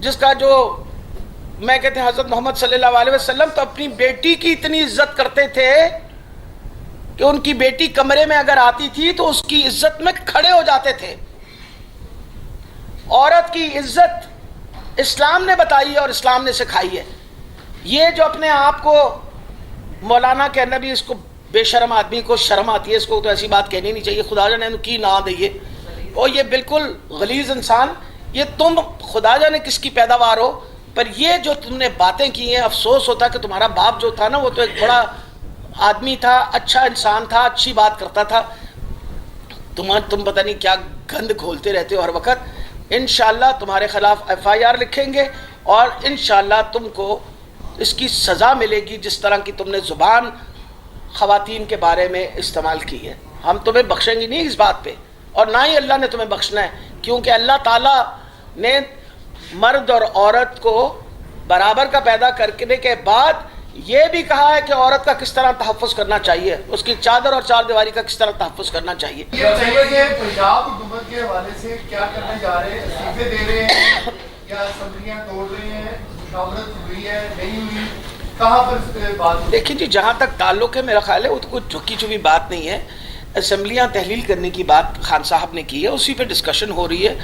جس کا جو میں کہتے ہیں حضرت محمد صلی اللہ علیہ وسلم تو اپنی بیٹی کی اتنی عزت کرتے تھے کہ ان کی بیٹی کمرے میں اگر آتی تھی تو اس کی عزت میں کھڑے ہو جاتے تھے. عورت کی عزت اسلام نے بتائی ہے اور اسلام نے سکھائی ہے. یہ جو اپنے آپ کو مولانا کہنا بھی، اس کو بے شرم آدمی کو شرم آتی ہے، اس کو تو ایسی بات کہنی نہیں چاہیے. خدا جانے کی نہ دئیے، اور یہ بالکل غلیظ انسان. یہ تم خدا جانے کس کی پیداوار ہو، پر یہ جو تم نے باتیں کی ہیں، افسوس ہوتا کہ تمہارا باپ جو تھا نا وہ تو ایک بڑا آدمی تھا، اچھا انسان تھا، اچھی بات کرتا تھا. تم پتہ نہیں کیا گند کھولتے رہتے ہو ہر وقت. انشاءاللہ تمہارے خلاف ایف آئی آر لکھیں گے اور انشاءاللہ تم کو اس کی سزا ملے گی جس طرح کی تم نے زبان خواتین کے بارے میں استعمال کی ہے. ہم تمہیں بخشیں گے نہیں اس بات پہ، اور نہ ہی اللہ نے تمہیں بخشنا ہے، کیونکہ اللہ تعالیٰ نے مرد اور عورت کو برابر کا پیدا کرنے کے بعد یہ بھی کہا ہے کہ عورت کا کس طرح تحفظ کرنا چاہیے، اس کی چادر اور چار دیواری کا کس طرح تحفظ کرنا چاہیے. پنجاب حکومت کے حوالے سے کیا کرنے جا رہے ہیں؟ استعفے دے رہے ہیں یا اسمبلیاں توڑ رہے ہیں؟ مشاورت ہوئی ہے نہیں ہوئی؟ کہاں پر بات؟ دیکھیں جی، جہاں تک تعلق ہے میرا خیال ہے وہ تو کوئی جھکی چھپی بات نہیں ہے. اسمبلیاں تحلیل کرنے کی بات خان صاحب نے کی ہے، اسی پہ ڈسکشن ہو رہی ہے،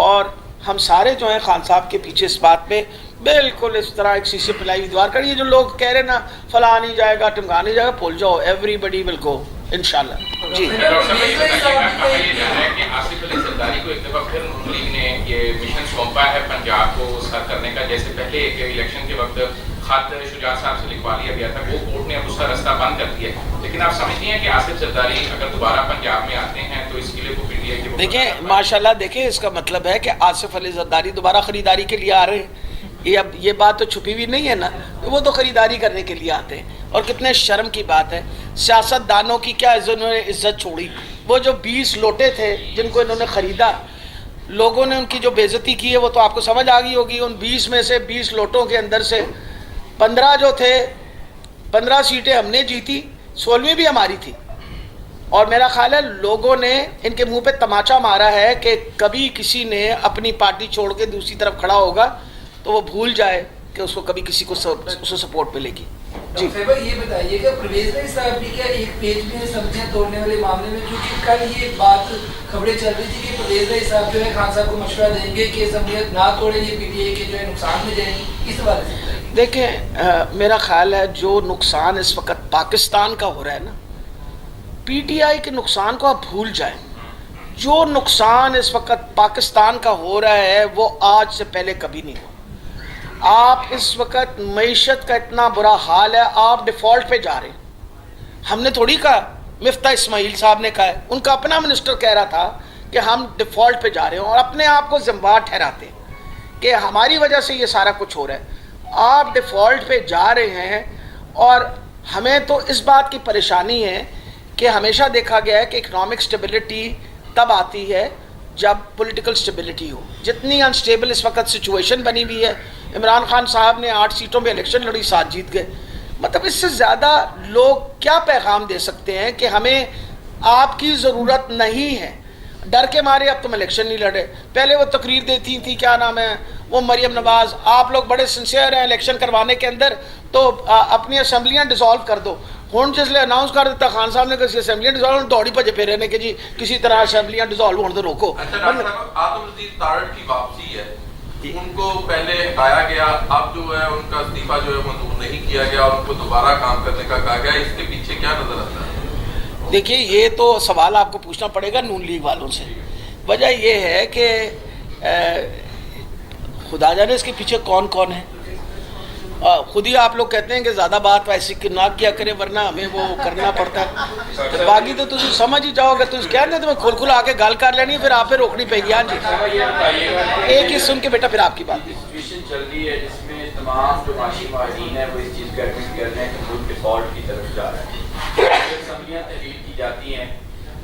اور ہم سارے جو ہیں خان صاحب کے پیچھے اس بات پہ بالکل اس طرح ایک شیشے پلائی ہوئی دیوار کر. یہ جو لوگ کہہ رہے نا فلاں نہیں جائے گا ٹمکا نہیں جائے گا، بھول جاؤ، ایوری بڈی ول گو انشاءاللہ. جی آصف علی زرداری کو ایک دفعہ پھر نون لیگ نے یہ مشن سونپا ہے پنجاب کو سر کرنے کا. جیسے پہلے ایک الیکشن کے وقت خط شجاعت صاحب سے لکھوا لیا گیا تھا، وہ کورٹ نے اب اس کا رستہ بند کر دیا. لیکن آپ سمجھتی ہیں کہ آصف زرداری اگر دوبارہ پنجاب میں آتے ہیں تو اس کے لیے وہ پی ٹی آئی کے دیکھیں ماشاءاللہ، دیکھیں اس کا مطلب ہے کہ آصف علی زرداری دوبارہ خریداری کے لیے آ رہے ہیں. یہ بات تو چھپی ہوئی نہیں ہے نا، وہ تو خریداری کرنے کے لیے آتے ہیں. اور کتنے شرم کی بات ہے، سیاست دانوں کی کیا انہوں نے عزت چھوڑی. وہ جو 20 لوٹے تھے جن کو انہوں نے خریدا، لوگوں نے ان کی جو بے عزتی کی ہے وہ تو آپ کو سمجھ آ گئی ہوگی. ان 20 میں سے 20 لوٹوں کے اندر سے 15 جو تھے، 15 سیٹیں ہم نے جیتی، 16ویں بھی ہماری تھی. اور میرا خیال ہے لوگوں نے ان کے منہ پہ تماچا مارا ہے کہ کبھی کسی نے اپنی پارٹی چھوڑ کے دوسری طرف کھڑا ہوگا تو وہ بھول جائے کہ اس کو کبھی کسی کو اسے سپورٹ ملے گی. جی یہ بتائیے کہ پرویز بھائی صاحب بھی کیا ایک پیج میں سبزیاں توڑنے والے معاملے میں، کیونکہ کل یہ بات خبریں چل رہی تھی کہ پرویز بھائی صاحب جو ہے خان صاحب کو مشورہ دیں گے کہ سبزیاں نہ توڑیں، یہ پی ٹی آئی کے جو ہے نقصان میں جائیں گی. اس حوالے سے دیکھیں میرا خیال ہے جو نقصان اس وقت پاکستان کا ہو رہا ہے نا، پی ٹی آئی کے نقصان کو آپ بھول جائیں. جو نقصان اس وقت پاکستان کا ہو رہا ہے وہ آج سے پہلے کبھی نہیں ہوا. آپ اس وقت معیشت کا اتنا برا حال ہے، آپ ڈیفالٹ پہ جا رہے ہیں. ہم نے تھوڑی کہا، مفتاح اسماعیل صاحب نے کہا ہے، ان کا اپنا منسٹر کہہ رہا تھا کہ ہم ڈیفالٹ پہ جا رہے ہیں، اور اپنے آپ کو ذمہ دار ٹھہراتے ہیں کہ ہماری وجہ سے یہ سارا کچھ ہو رہا ہے. آپ ڈیفالٹ پہ جا رہے ہیں، اور ہمیں تو اس بات کی پریشانی ہے کہ ہمیشہ دیکھا گیا ہے کہ اکنامک سٹیبلٹی تب آتی ہے جب پولیٹیکل سٹیبلٹی ہو. جتنی انسٹیبل اس وقت سچویشن بنی ہوئی ہے، عمران خان صاحب نے 8 سیٹوں پہ الیکشن لڑی، 7 جیت گئے. مطلب اس سے زیادہ لوگ کیا پیغام دے سکتے ہیں کہ ہمیں آپ کی ضرورت نہیں ہے، ڈر کے مارے اب تم الیکشن نہیں لڑے. پہلے وہ تقریر دیتی تھی، کیا نام ہے وہ مریم نواز، آپ لوگ بڑے سنسیئر ہیں الیکشن کروانے کے اندر، تو اپنی اسمبلیاں ڈیزالو کر دو. ہوں جس لیے اناؤنس کر دیتا خان صاحب نے کہ اسمبلیاں ڈیزالو، دوڑی بھجے پھر رہنے کہ جی کسی طرح اسمبلیاں ڈیزالو ہونے تو روکو. آدم عزیز تارڑ کی واپسی ہے، ان کو پہلے ہٹایا گیا، اب جو ہے ان کا استعفیٰ جو ہے منظور نہیں کیا گیا اور ان کو دوبارہ کام کرنے کا کہا گیا. اس کے پیچھے کیا نظر آتا ہے؟ دیکھیے یہ تو سوال آپ کو پوچھنا پڑے گا نون لیگ والوں سے. وجہ یہ ہے کہ خدا جانے اس کے پیچھے کون کون ہے. خود ہی آپ لوگ کہتے ہیں کہ زیادہ بات ایسی کہ نہ کیا کرے ورنہ ہمیں وہ کرنا پڑتا ہے. باقی تو تم سمجھ ہی جاؤ گے، تم کہہ دیں تمہیں کھل کھل آ کے گال کر لینی ہے، پھر آپ پہ روکنی پڑے گی. ہاں جی ایک ہی سن کے بیٹا پھر آپ کی بات. سچویشن چل رہی ہے جس میں تمام جو معاشی ماہرین ہیں وہ اس چیز کا ایڈمٹ کر رہے ہیں کہ ملک ڈیفالٹ کی طرف جا رہا ہے. اسمبلیاں تحلیل کی جاتی ہیں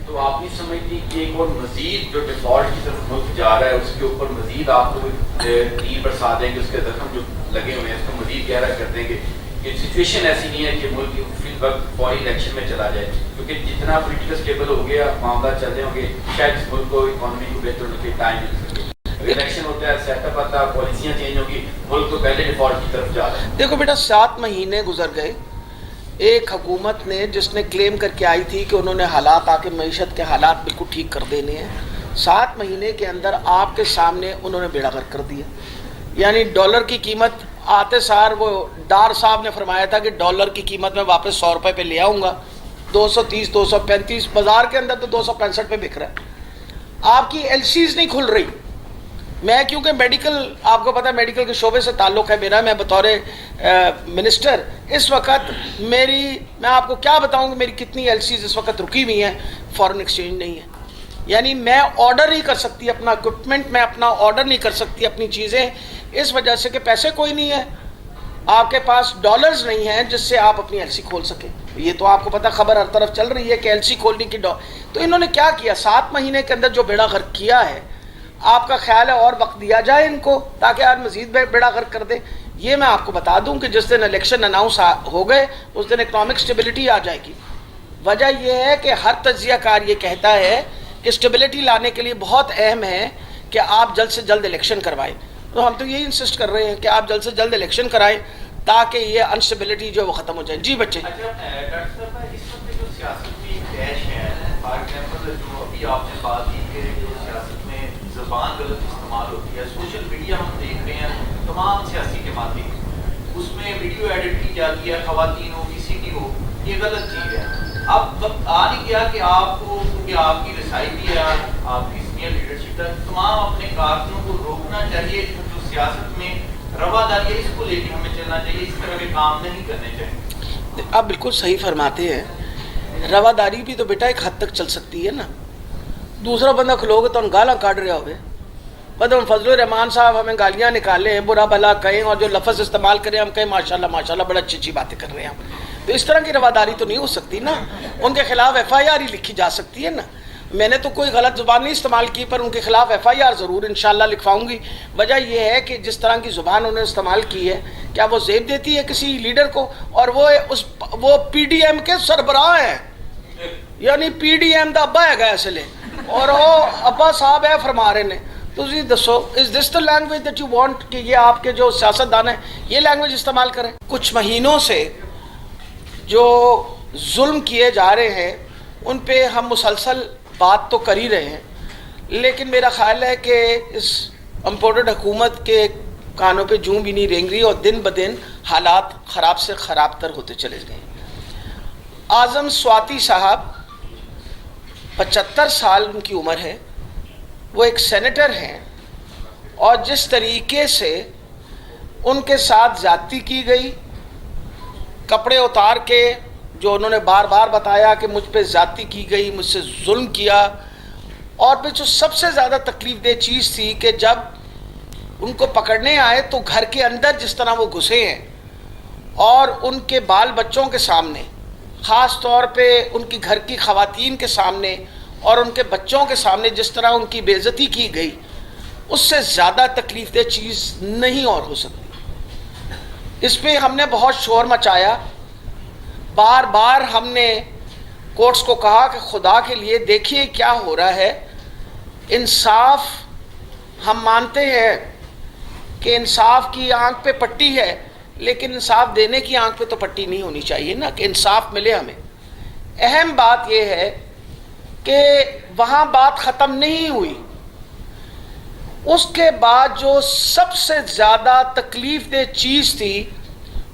تو آپ نہیں سمجھتی کہ ایک اور مزید جو ڈیفالٹ کی طرف ملک جا رہا ہے اس کے اوپر مزید آپ کو تیر برسا دیں گے، اس کے زخم جو لگے ہوئے ہیں اس کو مزید گہرا کر دیں گے. کہ سچویشن ایسی نہیں ہے کہ ملک فی الوقت فوری الیکشن میں چلا جائے، کیونکہ جتنا پولیٹیکل اسٹیبل ہو گیا معاملہ چل رہے ہوں گے شاید اس ملک کو اکانومی کو بہتر ہونے کے ٹائم مل سکے. इलेक्शन होता है, सेटअप आता है, पॉलिसियां चेंज होगी, मुल्क तो पहले डिफॉल्ट की तरफ जा रहा है। देखो बेटा, 7 महीने गुजर गए, एक हुकूमत ने जिसने क्लेम करके आई थी कि उन्होंने हालात आके मईशत के हालात बिल्कुल ठीक कर देने हैं, 7 महीने के अंदर आपके सामने उन्होंने बेड़ा गर्क कर दिया। यानी डॉलर की कीमत आते सार वो डार साहब ने फरमाया था कि डॉलर की कीमत मैं वापस 100 रुपये पे ले आऊँगा, 230 235, बाजार के अंदर तो 265 पे बिक रहा है। आपकी एलसीज नहीं खुल रही। मैं क्योंकि मेडिकल, आपको पता है मेडिकल के शोबे से ताल्लुक़ है मेरा, मैं बतौर मिनिस्टर इस वक्त मैं आपको क्या बताऊँ कि मेरी कितनी एलसीज इस वक्त रुकी हुई हैं, फॉरेन एक्सचेंज नहीं है। यानी मैं ऑर्डर नहीं कर सकती अपना इक्विपमेंट, मैं अपना ऑर्डर नहीं कर सकती अपनी चीज़ें, इस वजह से कि पैसे कोई नहीं है, आपके पास डॉलर्स नहीं हैं जिससे आप अपनी एलसी खोल सकें। ये तो आपको पता, खबर हर तरफ चल रही है कि एलसी खोलने की तो इन्होंने क्या किया, 7 महीने के अंदर जो बेड़ा गर्क किया है, आपका ख्याल है और वक्त दिया जाए इनको ताकि आज मजीद बेड़ा गर्क कर दे? ये मैं आपको बता दूं कि जिस दिन इलेक्शन अनाउंस हो गए उस दिन इकनॉमिक स्टेबिलिटी आ जाएगी। वजह यह है कि हर तज्जियाकार ये कहता है कि स्टेबिलिटी लाने के लिए बहुत अहम है कि आप जल्द से जल्द इलेक्शन करवाएं, तो हम तो यही इंसिस्ट कर रहे हैं कि आप जल्द से जल्द इलेक्शन कराएं ताकि ये अनस्टेबिलिटी जो वो ख़त्म हो जाए। जी बच्चे। अच्छा डॉक्टर साहब, इस वक्त जो सियासत में क्रैश है, फॉर एग्जाम्पल जो अभी आपने बात की कि जो सियासत में ज़बान गलत इस्तेमाल होती है, सोशल मीडिया हम देख रहे हैं तमाम सियासी जमातें, उसमें वीडियो एडिट की जाती है, ख़वातीन हो, PCT हो, ये गलत चीज़ है। अब वक्त आ नहीं गया कि आपको, क्योंकि आपकी रसाई भी है, आपकी सीनियर लीडरशिप है, तमाम अपने कारकुनों को रोकना चाहिए, जो सियासत में रवादारी है इसको लेके हमें चलना चाहिए, इस तरह के काम नहीं करने चाहिए। आप बिल्कुल सही फरमाते हैं, रवादारी भी तो बेटा एक हद तक चल सकती है ना। दूसरा बंदा खलोगे तो हम गाला काट रहे होगे, मतलब फजल रहमान साहब हमें गालियाँ निकालें, बुरा भला कहें और जो लफ्ज़ इस्तेमाल करें हम कहें माशाल्लाह माशाल्लाह बड़ा अच्छी अच्छी बातें कर रहे हैं हम, तो इस तरह की रवादारी तो नहीं हो सकती ना। उनके खिलाफ FIR ही लिखी जा सकती है ना। मैंने तो कोई गलत ज़ुबान नहीं इस्तेमाल की, पर उनके खिलाफ FIR ज़रूर इंशाल्लाह लिखवाऊंगी। वजह यह है कि जिस तरह की ज़ुबान उन्होंने इस्तेमाल की है, क्या वो ज़ेब देती है किसी लीडर को? और वो PDM के सरबराह हैं, यानी PDM का अब्बा है इसलिए, और वो अब्बा साहब है फरमा रहे ने। तो जी दसो, is this the language that you want कि ये आपके जो सियासतदान हैं ये लैंग्वेज इस्तेमाल करें? कुछ महीनों से जो जुल्म किए जा रहे हैं उन पे हम मुसलसल बात तो कर ही रहे हैं, लेकिन मेरा ख्याल है कि इस इम्पोर्टेड हुकूमत के कानों पे जूं भी नहीं रेंग रही और दिन ब दिन हालात ख़राब से ख़राब तर होते चले गए। आज़म स्वाति साहब 75 साल उनकी उम्र है, वो एक सेनेटर हैं, और जिस तरीके से उनके साथ ज़्यादती की गई, कपड़े उतार के, जो उन्होंने बार बार बताया कि मुझ पे ज़्यादती की गई, मुझसे जुल्म किया, और फिर जो सबसे ज़्यादा तकलीफ दह चीज़ थी कि जब उनको पकड़ने आए तो घर के अंदर जिस तरह वो घुसे हैं और उनके बाल बच्चों के सामने, ख़ास तौर पे उनकी घर की ख़वातीन के सामने और उनके बच्चों के सामने जिस तरह उनकी बेइज्जती की गई, उससे ज़्यादा तकलीफ दह चीज़ नहीं और हो सकती। इस पे हमने बहुत शोर मचाया, बार बार हमने कोर्ट्स को कहा कि खुदा के लिए देखिए क्या हो रहा है। इंसाफ, हम मानते हैं कि इंसाफ की आंख पे पट्टी है, लेकिन इंसाफ देने की आंख पे तो पट्टी नहीं होनी चाहिए ना, कि इंसाफ मिले हमें। अहम बात यह है कि वहाँ बात ख़त्म नहीं हुई, उसके बाद जो सबसे ज़्यादा तकलीफ दह चीज़ थी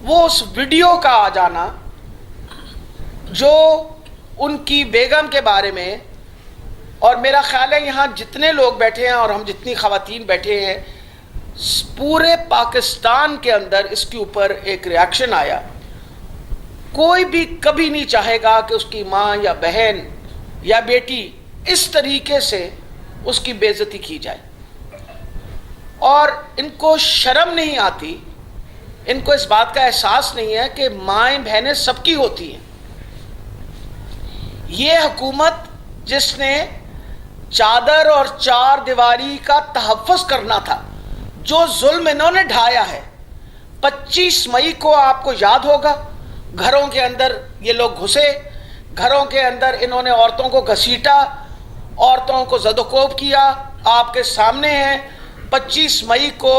वो उस वीडियो का आ जाना जो उनकी बेगम के बारे में, और मेरा ख्याल है यहाँ जितने लोग बैठे हैं और हम जितनी ख़वातीन बैठे हैं, पूरे पाकिस्तान के अंदर इसके ऊपर एक रिएक्शन आया। कोई भी कभी नहीं चाहेगा कि उसकी माँ या बहन या बेटी इस तरीके से उसकी बेइज्जती की जाए, और इनको शर्म नहीं आती, इनको इस बात का एहसास नहीं है कि माएँ बहनें सबकी होती हैं। ये हुकूमत जिसने चादर और चार दीवारी का तहफ़्फ़ुज़ करना था, जो जुल्म इन्होंने ढाया है, 25 मई को आपको याद होगा, घरों के अंदर ये लोग घुसे, घरों के अंदर इन्होंने औरतों को घसीटा, औरतों को ज़दोकोब किया, आपके सामने है। 25 मई को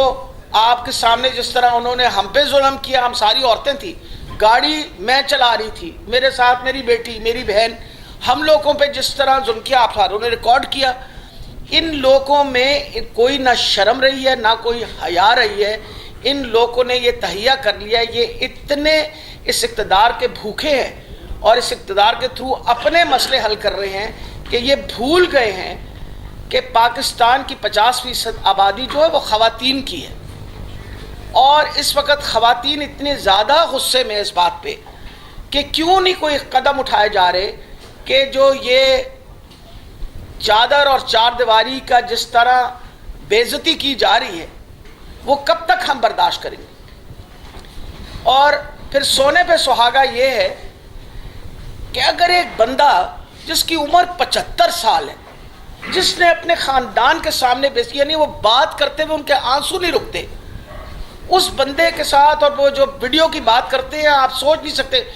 आपके सामने जिस तरह उन्होंने हम पे जुल्म किया, हम सारी औरतें थी, गाड़ी मैं चला रही थी, मेरे साथ मेरी बेटी, मेरी बहन, हम लोगों पे जिस तरह जुल्म किया आप सारों ने रिकॉर्ड किया। इन लोगों में कोई ना शर्म रही है ना कोई हया रही है। इन लोगों ने ये तहिया कर लिया, ये इतने इस इक़्तिदार के भूखे हैं और इस इक़्तिदार के थ्रू अपने मसले हल कर रहे हैं कि ये भूल गए हैं कि पाकिस्तान की 50% आबादी जो है वो ख़वातीन की है। और इस वक्त ख़वातीन इतने ज़्यादा गुस्से में इस बात पे कि क्यों नहीं कोई कदम उठाए जा रहे कि जो ये चादर और चार दीवारी का जिस तरह बेइज्जती की जा रही है वो कब तक हम बर्दाश्त करेंगे। और फिर सोने पे सुहागा ये है कि अगर एक बंदा जिसकी उम्र 75 साल है, जिसने अपने ख़ानदान के सामने बेइज्जती, यानी वो बात करते हुए उनके आंसू नहीं रुकते, उस बंदे के साथ, और वो जो वीडियो की बात करते हैं आप सोच नहीं सकते,